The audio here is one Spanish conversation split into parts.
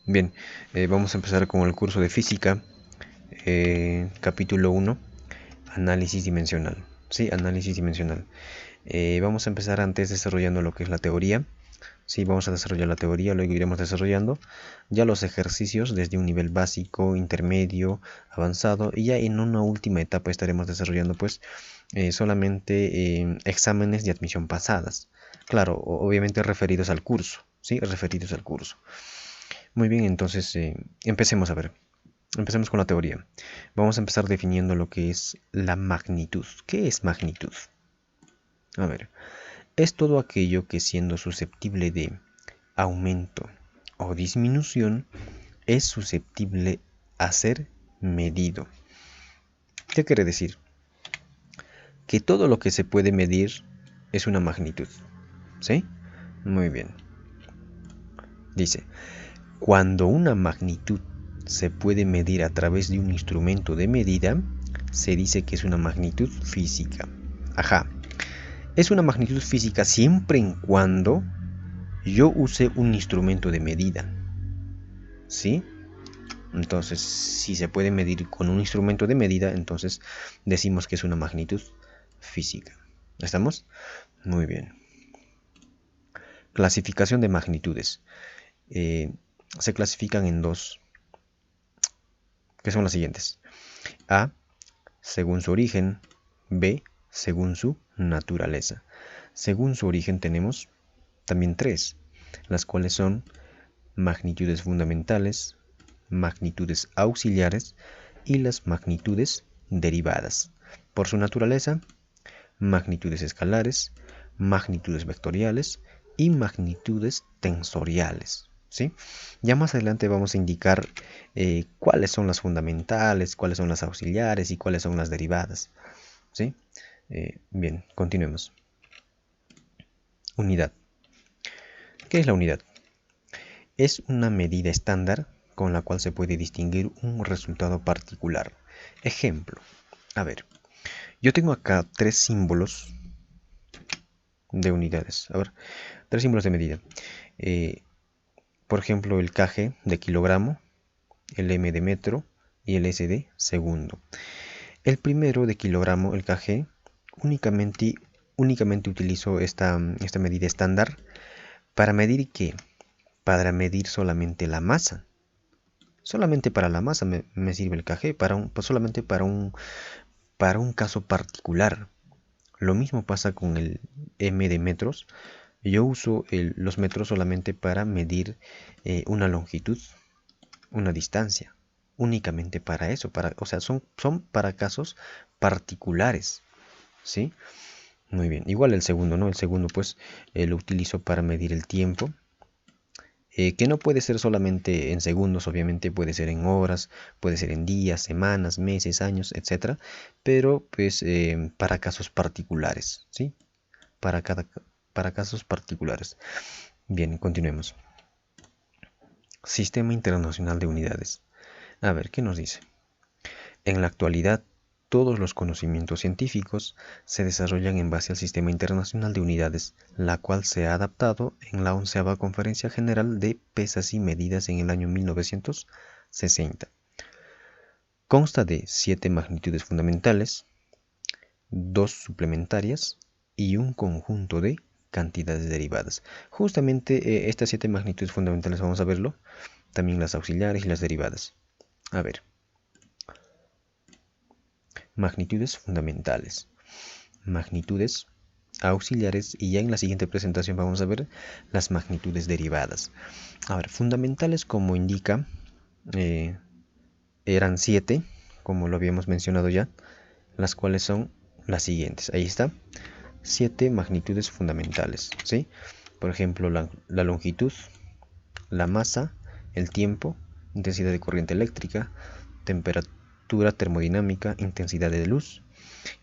Bien, vamos a empezar con el curso de física, capítulo 1, análisis dimensional. Sí, análisis dimensional. Vamos a empezar antes desarrollando lo que es la teoría. Sí, vamos a desarrollar la teoría, luego iremos desarrollando ya los ejercicios desde un nivel básico, intermedio, avanzado, y ya en una última etapa estaremos desarrollando pues solamente exámenes de admisión pasadas. Claro, obviamente referidos al curso, sí, referidos al curso. Muy bien, entonces empecemos a ver. Empecemos con la teoría. Vamos a empezar definiendo lo que es la magnitud. ¿Qué es magnitud? A ver, es todo aquello que siendo susceptible de aumento o disminución es susceptible a ser medido. ¿Qué quiere decir? Que todo lo que se puede medir es una magnitud. ¿Sí? Muy bien. Dice, cuando una magnitud se puede medir a través de un instrumento de medida, se dice que es una magnitud física. Ajá. Es una magnitud física siempre y cuando yo use un instrumento de medida. ¿Sí? Entonces, si se puede medir con un instrumento de medida, entonces decimos que es una magnitud física. ¿Estamos? Muy bien. Clasificación de magnitudes. Se clasifican en dos, que son las siguientes. A, según su origen. B, según su naturaleza. Según su origen tenemos también tres, las cuales son magnitudes fundamentales, magnitudes auxiliares y las magnitudes derivadas. Por su naturaleza, magnitudes escalares, magnitudes vectoriales y magnitudes tensoriales. ¿Sí? Ya más adelante vamos a indicar cuáles son las fundamentales, cuáles son las auxiliares y cuáles son las derivadas. ¿Sí? Bien, continuemos. Unidad. ¿Qué es la unidad? Es una medida estándar con la cual se puede distinguir un resultado particular. Ejemplo. A ver, yo tengo acá tres símbolos de unidades. A ver, tres símbolos de medida. Por ejemplo, el kg de kilogramo, el m de metro y el s de segundo. El primero de kilogramo, el kg, únicamente utilizo esta medida estándar para medir ¿qué? Para medir solamente la masa. Solamente para la masa me sirve el kg, solamente para un caso particular. Lo mismo pasa con el m de metros. Yo uso los metros solamente para medir una longitud, una distancia. Únicamente para eso. O sea, son para casos particulares. ¿Sí? Muy bien. Igual el segundo, ¿no? El segundo pues lo utilizo para medir el tiempo. Que no puede ser solamente en segundos, obviamente puede ser en horas, puede ser en días, semanas, meses, años, etcétera, pero pues para casos particulares, ¿sí? Para casos particulares. Bien, continuemos. Sistema Internacional de Unidades. A ver, ¿qué nos dice? En la actualidad, todos los conocimientos científicos se desarrollan en base al Sistema Internacional de Unidades, la cual se ha adaptado en la 11ª Conferencia General de Pesas y Medidas en el año 1960. Consta de 7 magnitudes fundamentales, 2 suplementarias y un conjunto de cantidades derivadas. Justamente estas 7 magnitudes fundamentales vamos a verlo, también las auxiliares y las derivadas. A ver. Magnitudes fundamentales, magnitudes auxiliares y ya en la siguiente presentación vamos a ver las magnitudes derivadas. A ver, fundamentales como indica eran 7, como lo habíamos mencionado ya, las cuales son las siguientes. Ahí está, 7 magnitudes fundamentales, ¿sí? Por ejemplo, la longitud, la masa, el tiempo, intensidad de corriente eléctrica, temperatura termodinámica, intensidad de luz,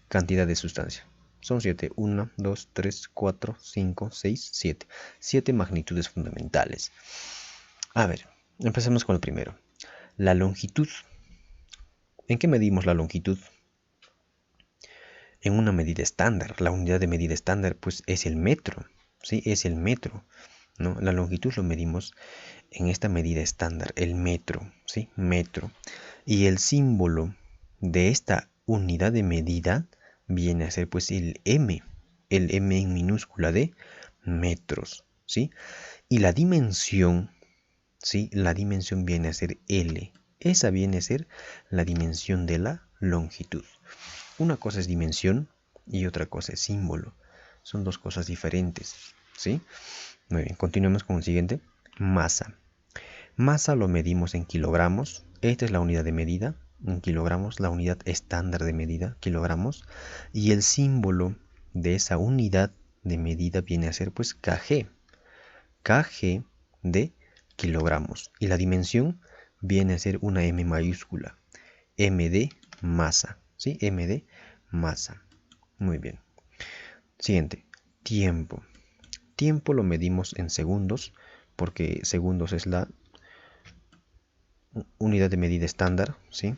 cantidad de sustancia. Son 7. 1, 2, 3, 4, 5, 6, 7. 7 magnitudes fundamentales. A ver, empecemos con el primero. La longitud. ¿En qué medimos la longitud? En una medida estándar. La unidad de medida estándar pues es el metro. ¿Sí? Es el metro, ¿no? La longitud lo medimos en esta medida estándar, el metro, ¿sí? Metro. Y el símbolo de esta unidad de medida viene a ser pues el M en minúscula de metros, ¿sí? Y la dimensión, ¿sí? La dimensión viene a ser L. Esa viene a ser la dimensión de la longitud. Una cosa es dimensión y otra cosa es símbolo. Son dos cosas diferentes, ¿sí? Muy bien, continuemos con el siguiente. Masa. Masa lo medimos en kilogramos. Esta es la unidad de medida, en kilogramos, la unidad estándar de medida, kilogramos. Y el símbolo de esa unidad de medida viene a ser pues kg. kg de kilogramos. Y la dimensión viene a ser una M mayúscula. M de masa, ¿sí? M de masa. Muy bien. Siguiente. Tiempo. Tiempo lo medimos en segundos, porque segundos es la unidad de medida estándar, ¿sí?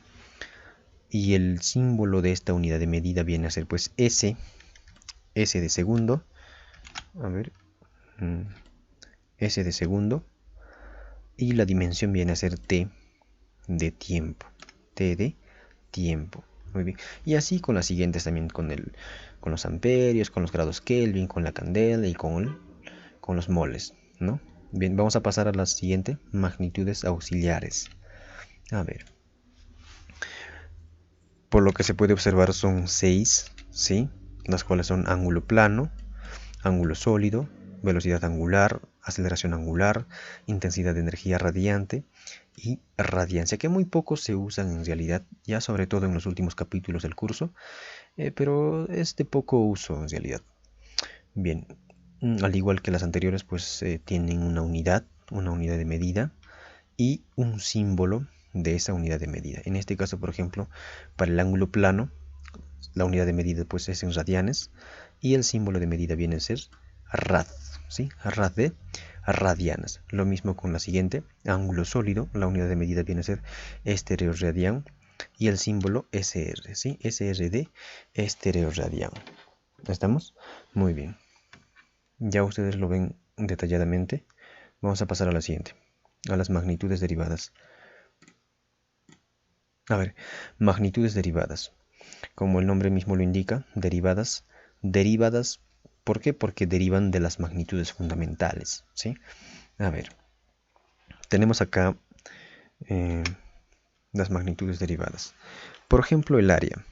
Y el símbolo de esta unidad de medida viene a ser pues S de segundo. A ver. S de segundo. Y la dimensión viene a ser T de tiempo. T de tiempo. Muy bien. Y así con las siguientes también, con los amperios, con los grados Kelvin, con la candela y con los moles, ¿no? Bien, vamos a pasar a la siguiente, magnitudes auxiliares. A ver. Por lo que se puede observar son 6, ¿sí? Las cuales son ángulo plano, ángulo sólido, velocidad angular, aceleración angular, intensidad de energía radiante y radiancia, que muy poco se usan en realidad, ya sobre todo en los últimos capítulos del curso, pero es de poco uso en realidad. Bien, al igual que las anteriores, pues tienen una unidad de medida y un símbolo de esa unidad de medida. En este caso, por ejemplo, para el ángulo plano, la unidad de medida pues es en radianes y el símbolo de medida viene a ser rad, ¿sí? Rad de radianes. Lo mismo con la siguiente, ángulo sólido, la unidad de medida viene a ser estereoradián y el símbolo SR, ¿sí? SR de estereoradián. ¿Estamos? Muy bien. Ya ustedes lo ven detalladamente. Vamos a pasar a la siguiente, a las magnitudes derivadas. A ver, magnitudes derivadas. Como el nombre mismo lo indica, derivadas. Derivadas, ¿por qué? Porque derivan de las magnitudes fundamentales, ¿sí? A ver, tenemos acá las magnitudes derivadas. Por ejemplo, el área.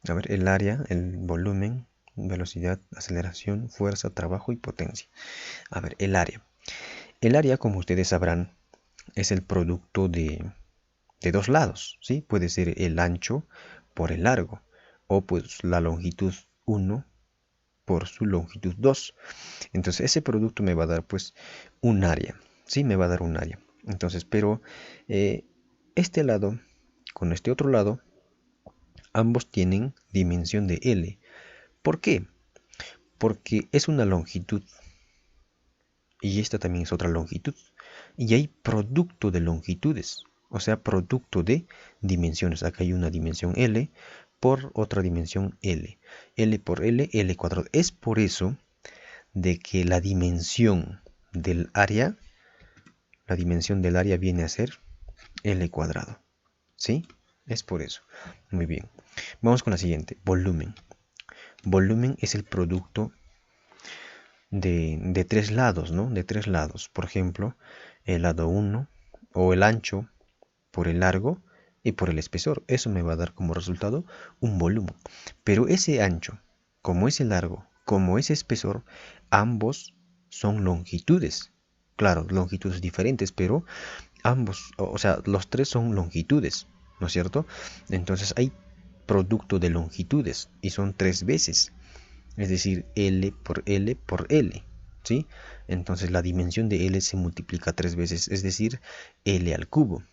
A ver, el área, el volumen, velocidad, aceleración, fuerza, trabajo y potencia. A ver, el área. El área, como ustedes sabrán, es el producto de dos lados, ¿sí? Puede ser el ancho por el largo, o pues la longitud 1 por su longitud 2. Entonces ese producto me va a dar pues un área, ¿sí? Me va a dar un área. Entonces, pero este lado con este otro lado, ambos tienen dimensión de L. ¿Por qué? Porque es una longitud y esta también es otra longitud. Y hay producto de longitudes, o sea, producto de dimensiones. Acá hay una dimensión L por otra dimensión L. L por L, L cuadrado. Es por eso de que la dimensión del área viene a ser L cuadrado. ¿Sí? Es por eso. Muy bien. Vamos con la siguiente. Volumen. Volumen es el producto de tres lados, ¿no? De tres lados. Por ejemplo, el lado 1 o el ancho por el largo y por el espesor. Eso me va a dar como resultado un volumen. Pero ese ancho, como ese largo, como ese espesor, ambos son longitudes. Claro, longitudes diferentes, pero ambos, o sea, los tres son longitudes, ¿no es cierto? Entonces hay producto de longitudes y son tres veces. Es decir, L por L por L, ¿sí? Entonces la dimensión de L se multiplica tres veces, es decir, L al cubo.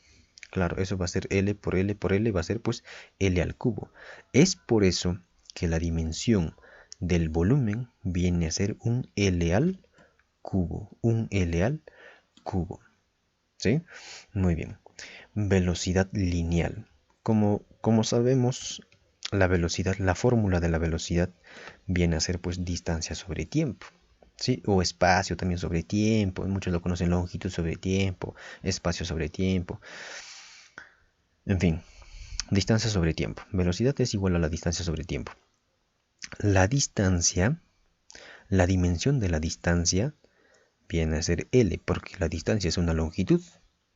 Claro, eso va a ser L por L por L, va a ser pues L al cubo. Es por eso que la dimensión del volumen viene a ser un L al cubo, un L al cubo, ¿sí? Muy bien. Velocidad lineal. Como sabemos, la velocidad, la fórmula de la velocidad viene a ser pues distancia sobre tiempo, ¿sí? O espacio también sobre tiempo, muchos lo conocen longitud sobre tiempo, espacio sobre tiempo, en fin, distancia sobre tiempo. Velocidad es igual a la distancia sobre tiempo. La distancia, la dimensión de la distancia viene a ser L, porque la distancia es una longitud.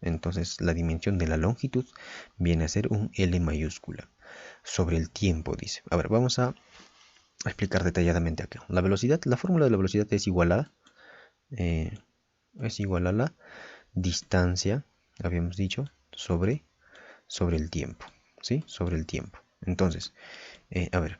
Entonces la dimensión de la longitud viene a ser un L mayúscula. Sobre el tiempo, dice. A ver, vamos a explicar detalladamente acá. La velocidad, la fórmula de la velocidad eh, es igual a la distancia, habíamos dicho, sobre el tiempo. ¿Sí? Sobre el tiempo. Entonces, a ver,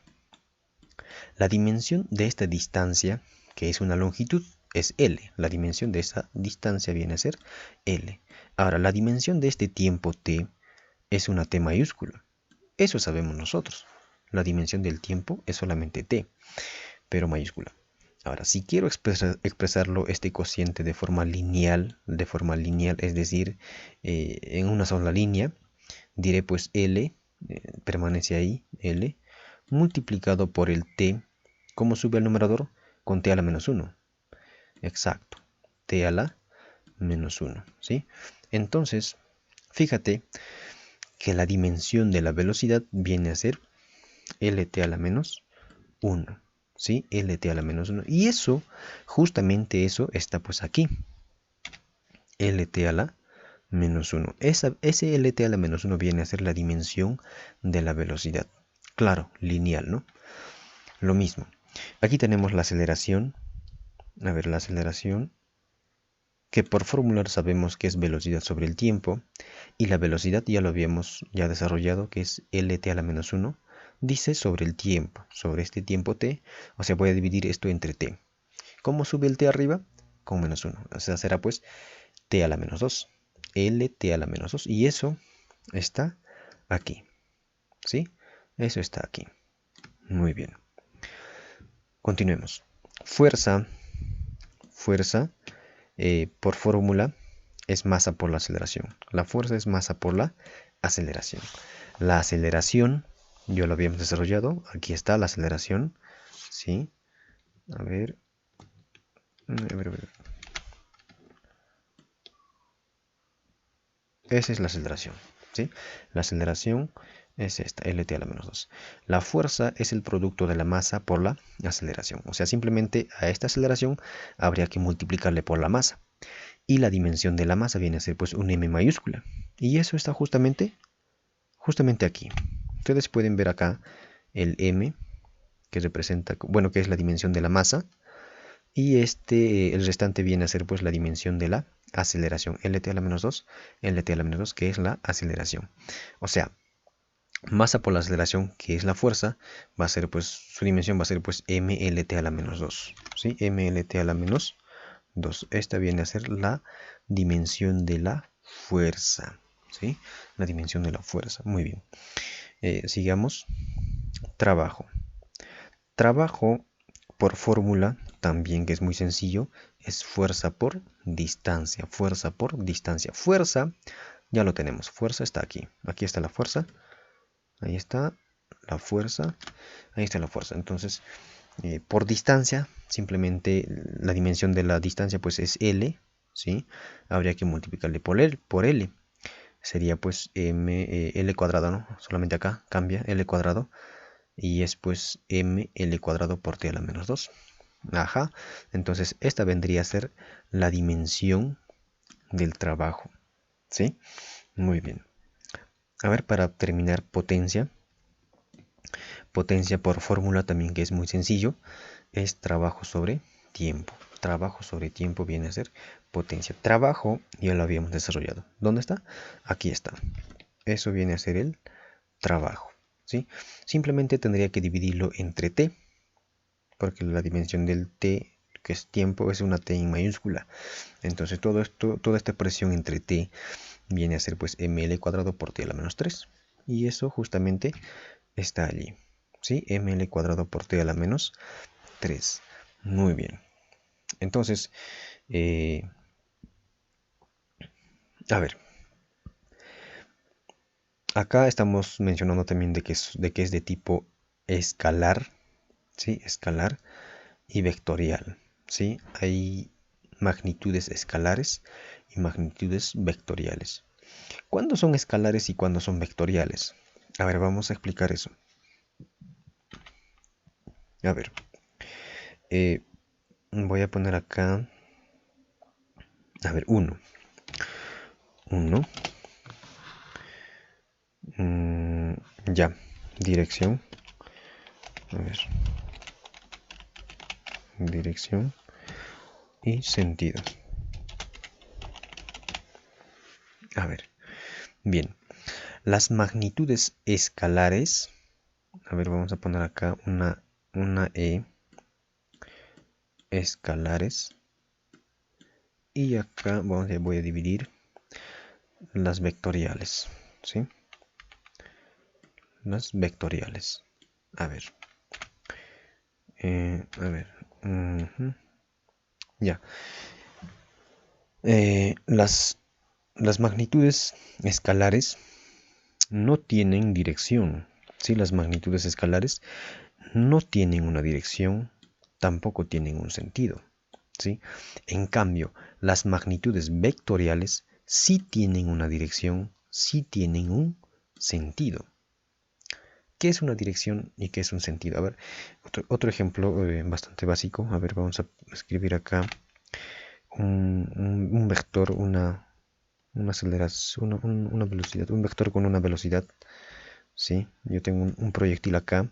la dimensión de esta distancia, que es una longitud, es L. La dimensión de esa distancia viene a ser L. Ahora, la dimensión de este tiempo t es una t mayúscula. Eso sabemos nosotros. La dimensión del tiempo es solamente t, pero mayúscula. Ahora, si quiero expresarlo este cociente de forma lineal, es decir, en una sola línea, diré pues L, permanece ahí, L, multiplicado por el t, ¿cómo sube al numerador? Con t a la menos 1. Exacto, t a la menos 1, ¿sí? Entonces, fíjate que la dimensión de la velocidad viene a ser lt a la menos 1, ¿sí? Lt a la menos 1. Y eso, justamente eso está pues aquí. Lt a la menos 1. Ese lt a la menos 1 viene a ser la dimensión de la velocidad. Claro, lineal, ¿no? Lo mismo. Aquí tenemos la aceleración. A ver, la aceleración, que por fórmula sabemos que es velocidad sobre el tiempo. Y la velocidad ya lo habíamos desarrollado, que es lt a la menos 1. Dice sobre el tiempo, sobre este tiempo t. O sea, voy a dividir esto entre t. ¿Cómo sube el t arriba? Con menos 1. O sea, será pues t a la menos 2. Lt a la menos 2. Y eso está aquí. ¿Sí? Eso está aquí. Muy bien. Continuemos. Fuerza por fórmula es masa por la aceleración. La fuerza es masa por la aceleración. La aceleración, yo lo habíamos desarrollado. Aquí está la aceleración. ¿Sí? A ver. Esa es la aceleración. ¿Sí? La aceleración es esta, lt a la menos 2. La fuerza es el producto de la masa por la aceleración. O sea, simplemente a esta aceleración habría que multiplicarle por la masa. Y la dimensión de la masa viene a ser pues un m mayúscula. Y eso está justamente aquí. Ustedes pueden ver acá el m, que representa, bueno, que es la dimensión de la masa. Y el restante viene a ser pues la dimensión de la aceleración, lt a la menos 2, lt a la menos 2, que es la aceleración. O sea, masa por la aceleración, que es la fuerza, va a ser pues, su dimensión va a ser pues mlt a la menos 2, ¿sí? Mlt a la menos 2. Esta viene a ser la dimensión de la fuerza, ¿sí? La dimensión de la fuerza. Muy bien. Sigamos. Trabajo. Trabajo por fórmula, también que es muy sencillo, es fuerza por distancia. Fuerza por distancia. Fuerza, ya lo tenemos. Fuerza está aquí. Aquí está la fuerza. Ahí está la fuerza. Ahí está la fuerza. Entonces, por distancia, simplemente la dimensión de la distancia pues es L, ¿sí? Habría que multiplicarle por L. Sería pues L cuadrado, ¿no? Solamente acá cambia L cuadrado. Y es pues ml cuadrado por t a la menos 2. Ajá. Entonces esta vendría a ser la dimensión del trabajo. ¿Sí? Muy bien. A ver, para terminar, potencia. Potencia por fórmula también, que es muy sencillo, es trabajo sobre tiempo. Trabajo sobre tiempo viene a ser potencia. Trabajo ya lo habíamos desarrollado. ¿Dónde está? Aquí está. Eso viene a ser el trabajo. ¿Sí? Simplemente tendría que dividirlo entre t, porque la dimensión del t, que es tiempo, es una t en mayúscula. Entonces todo esto, toda esta expresión entre t viene a ser pues ml cuadrado por t a la menos 3. Y eso justamente está allí. ¿Sí? Ml cuadrado por t a la menos 3. Muy bien. Entonces, a ver. Acá estamos mencionando también de que es de tipo escalar, ¿sí? Escalar y vectorial. ¿sí? Hay magnitudes escalares y magnitudes vectoriales. ¿Cuándo son escalares y cuándo son vectoriales? A ver, vamos a explicar eso. A ver, voy a poner acá, a ver, 1. 1. Ya, dirección. A ver, dirección y sentido. A ver, bien. Las magnitudes escalares. A ver, vamos a poner acá una E. Escalares. Y acá voy a dividir las vectoriales. ¿Sí? Las vectoriales. A ver. A ver. Ya. Las magnitudes escalares no tienen dirección. ¿Sí? Las magnitudes escalares no tienen una dirección, tampoco tienen un sentido. ¿Sí? En cambio, las magnitudes vectoriales sí tienen una dirección, sí tienen un sentido. ¿Qué es una dirección y qué es un sentido? A ver, otro ejemplo bastante básico. A ver, vamos a escribir acá un vector, una aceleración, una velocidad, un vector con una velocidad. ¿Sí? Yo tengo un proyectil acá,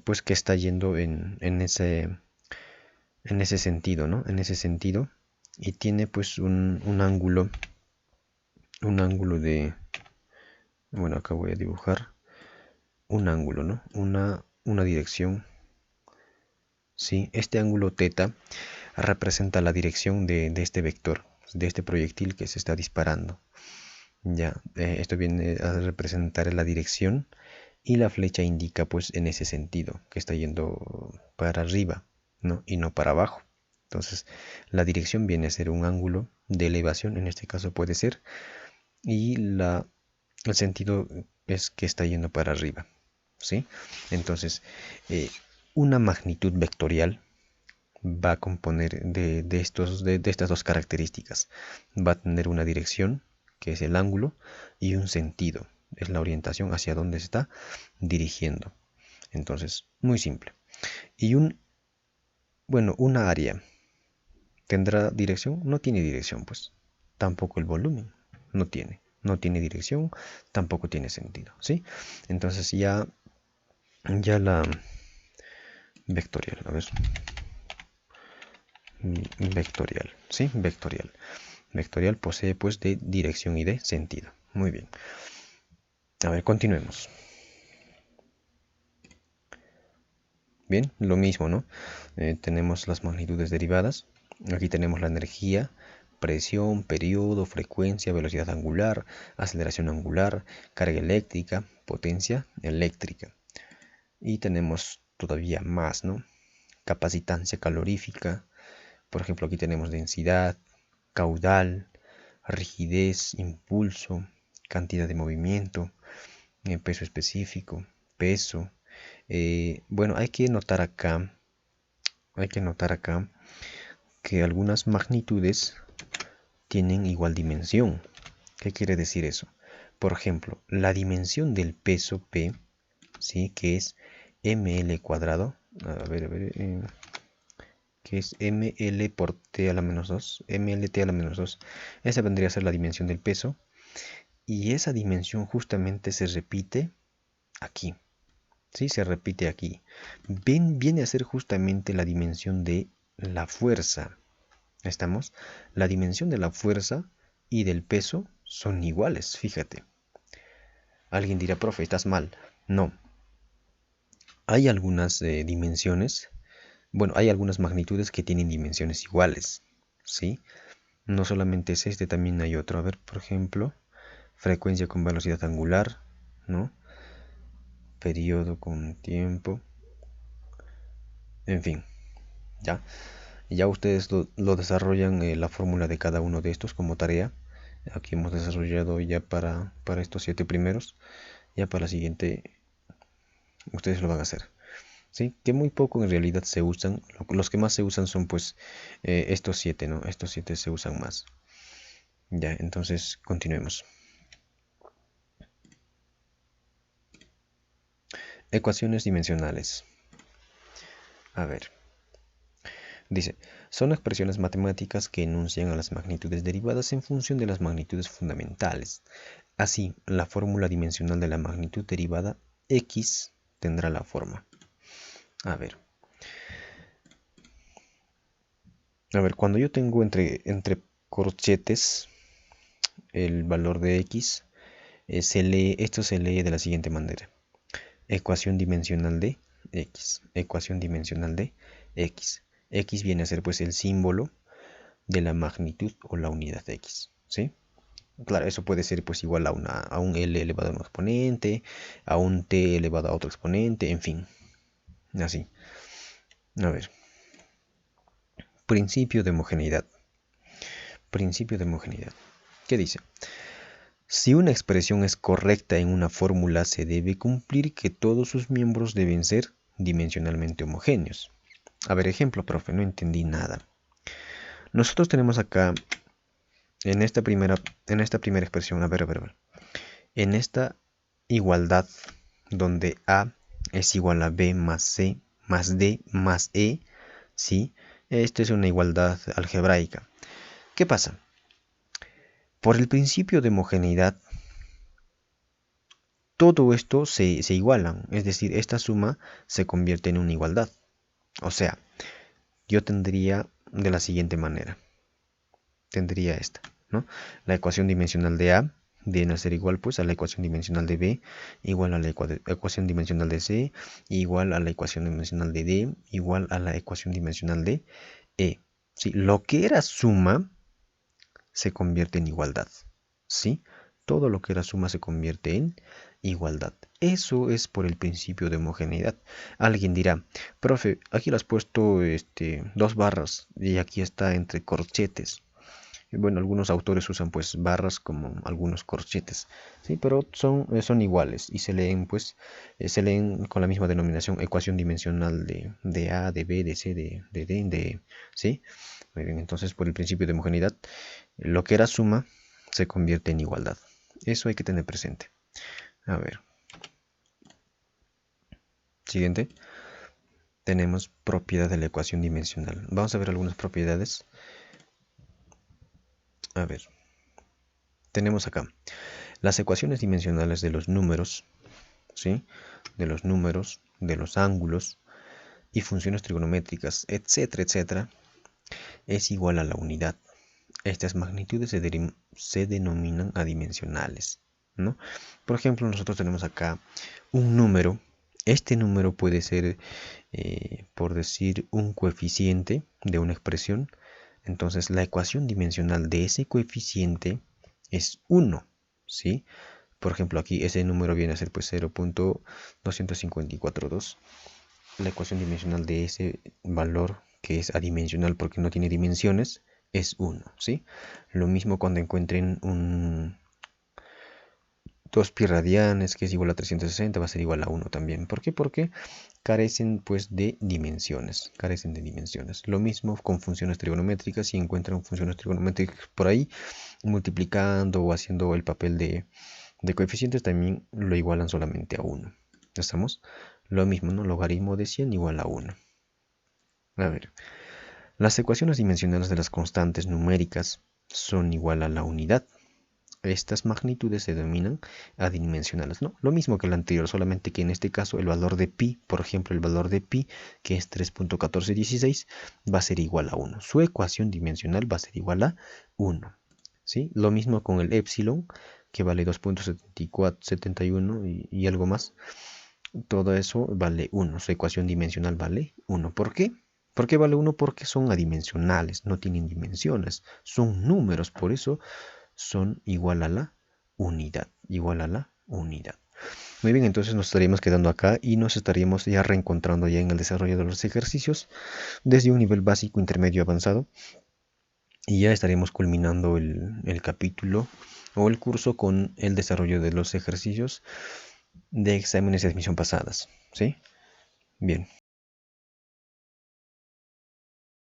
pues que está yendo en ese sentido, ¿no? En ese sentido. Y tiene pues un ángulo de, bueno, acá voy a dibujar un ángulo, ¿no? Una dirección. ¿Sí? Este ángulo θ representa la dirección de este vector, de este proyectil que se está disparando. Ya, esto viene a representar la dirección y la flecha indica pues en ese sentido, que está yendo para arriba, ¿no? Y no para abajo. Entonces, la dirección viene a ser un ángulo de elevación, en este caso puede ser, y el sentido es que está yendo para arriba, ¿sí? Entonces, una magnitud vectorial va a componer de estas dos características. Va a tener una dirección, que es el ángulo, y un sentido, es la orientación hacia dónde se está dirigiendo. Entonces, muy simple. Y una área tendrá dirección, no tiene dirección, pues. Tampoco el volumen, no tiene dirección, tampoco tiene sentido, ¿sí? Entonces ya la vectorial, a ver, vectorial, ¿sí? Vectorial posee pues de dirección y de sentido. Muy bien. A ver, continuemos. Bien, lo mismo, ¿no? Tenemos las magnitudes derivadas. Aquí tenemos la energía, presión, periodo, frecuencia, velocidad angular, aceleración angular, carga eléctrica, potencia eléctrica. Y tenemos todavía más, ¿no? Capacitancia calorífica. Por ejemplo, aquí tenemos densidad, caudal, rigidez, impulso, cantidad de movimiento, peso específico, peso. Bueno, hay que notar acá que algunas magnitudes tienen igual dimensión. ¿Qué quiere decir eso? Por ejemplo, la dimensión del peso P, ¿sí? Que es ml cuadrado. A ver, que es ml por t a la menos 2, mlt a la menos 2. Esa vendría a ser la dimensión del peso. Y esa dimensión justamente se repite aquí. ¿Sí? Se repite aquí. Viene a ser justamente la dimensión de la fuerza. ¿Estamos? La dimensión de la fuerza y del peso son iguales, fíjate. Alguien dirá, profe, estás mal. No. Hay algunas dimensiones, bueno, hay algunas magnitudes que tienen dimensiones iguales, ¿sí? No solamente es este, también hay otro. A ver, por ejemplo, frecuencia con velocidad angular, ¿no? Periodo con tiempo. En fin, ya. Ya ustedes lo desarrollan la fórmula de cada uno de estos como tarea. Aquí hemos desarrollado ya para estos 7 primeros. Ya para la siguiente ustedes lo van a hacer. ¿sí? Que muy poco en realidad se usan. Los que más se usan son pues estos 7, ¿no? Estos 7 se usan más. Ya, entonces continuemos. Ecuaciones dimensionales. A ver, dice, son expresiones matemáticas que enuncian a las magnitudes derivadas en función de las magnitudes fundamentales. Así, la fórmula dimensional de la magnitud derivada x tendrá la forma. A ver, cuando yo tengo entre corchetes el valor de x, esto se lee de la siguiente manera. Ecuación dimensional de x. Ecuación dimensional de x. X viene a ser pues el símbolo de la magnitud o la unidad de x. ¿Sí? Claro, eso puede ser pues igual a un L elevado a un exponente, a un T elevado a otro exponente, en fin. Así. A ver. Principio de homogeneidad. Principio de homogeneidad. ¿Qué dice? Si una expresión es correcta en una fórmula, se debe cumplir que todos sus miembros deben ser dimensionalmente homogéneos. A ver, ejemplo, profe, no entendí nada. Nosotros tenemos acá, en esta primera expresión, a ver. En esta igualdad, donde A es igual a B más C más D más E, ¿sí? Esta es una igualdad algebraica. ¿Qué pasa? Por el principio de homogeneidad, todo esto se igualan, es decir, esta suma se convierte en una igualdad. O sea, yo tendría de la siguiente manera. Tendría esta, ¿no? La ecuación dimensional de A viene a ser igual pues a la ecuación dimensional de B, igual a la ecuación dimensional de C, igual a la ecuación dimensional de D, igual a la ecuación dimensional de E. ¿Sí? Lo que era suma se convierte en igualdad. ¿Sí? Todo lo que era suma se convierte en igualdad. Eso es por el principio de homogeneidad. Alguien dirá, profe, aquí le has puesto 2 barras y aquí está entre corchetes. Bueno, algunos autores usan pues barras como algunos corchetes, ¿sí? Pero son iguales y se leen pues se leen con la misma denominación, ecuación dimensional de A, de B, de C, de D, de E, ¿sí? Muy bien, entonces por el principio de homogeneidad, lo que era suma se convierte en igualdad. Eso hay que tener presente. A ver. Siguiente. Tenemos propiedad de la ecuación dimensional. Vamos a ver algunas propiedades. A ver. Tenemos acá las ecuaciones dimensionales de los números, ¿sí? De los números, de los ángulos y funciones trigonométricas, etcétera, etcétera, es igual a la unidad. Estas magnitudes se denominan adimensionales, ¿no? Por ejemplo, nosotros tenemos acá un número. Este número puede ser, por decir, un coeficiente de una expresión. Entonces, la ecuación dimensional de ese coeficiente es 1, ¿sí? Por ejemplo, aquí ese número viene a ser pues 0.2542. La ecuación dimensional de ese valor, que es adimensional porque no tiene dimensiones, es 1, ¿sí? Lo mismo cuando encuentren un 2π radianes, que es igual a 360, va a ser igual a 1 también. ¿Por qué? Porque carecen pues de dimensiones. Carecen de dimensiones. Lo mismo con funciones trigonométricas. Si encuentran funciones trigonométricas por ahí, multiplicando o haciendo el papel de coeficientes, también lo igualan solamente a 1. ¿Ya estamos? Lo mismo, ¿no? Logaritmo de 100 igual a 1. A ver. Las ecuaciones dimensionales de las constantes numéricas son igual a la unidad. Estas magnitudes se denominan adimensionales, ¿no? Lo mismo que el anterior, solamente que en este caso el valor de pi, por ejemplo, el valor de pi, que es 3.1416, va a ser igual a 1. Su ecuación dimensional va a ser igual a 1, ¿sí? Lo mismo con el epsilon, que vale 2.71 y algo más. Todo eso vale 1. Su ecuación dimensional vale 1. ¿Por qué? ¿Por qué vale 1? Porque son adimensionales, no tienen dimensiones, son números, por eso son igual a la unidad, igual a la unidad. Muy bien, entonces nos estaríamos quedando acá y nos estaríamos ya reencontrando ya en el desarrollo de los ejercicios desde un nivel básico, intermedio, avanzado, y ya estaríamos culminando el capítulo o el curso con el desarrollo de los ejercicios de exámenes de admisión pasadas, ¿sí? Bien.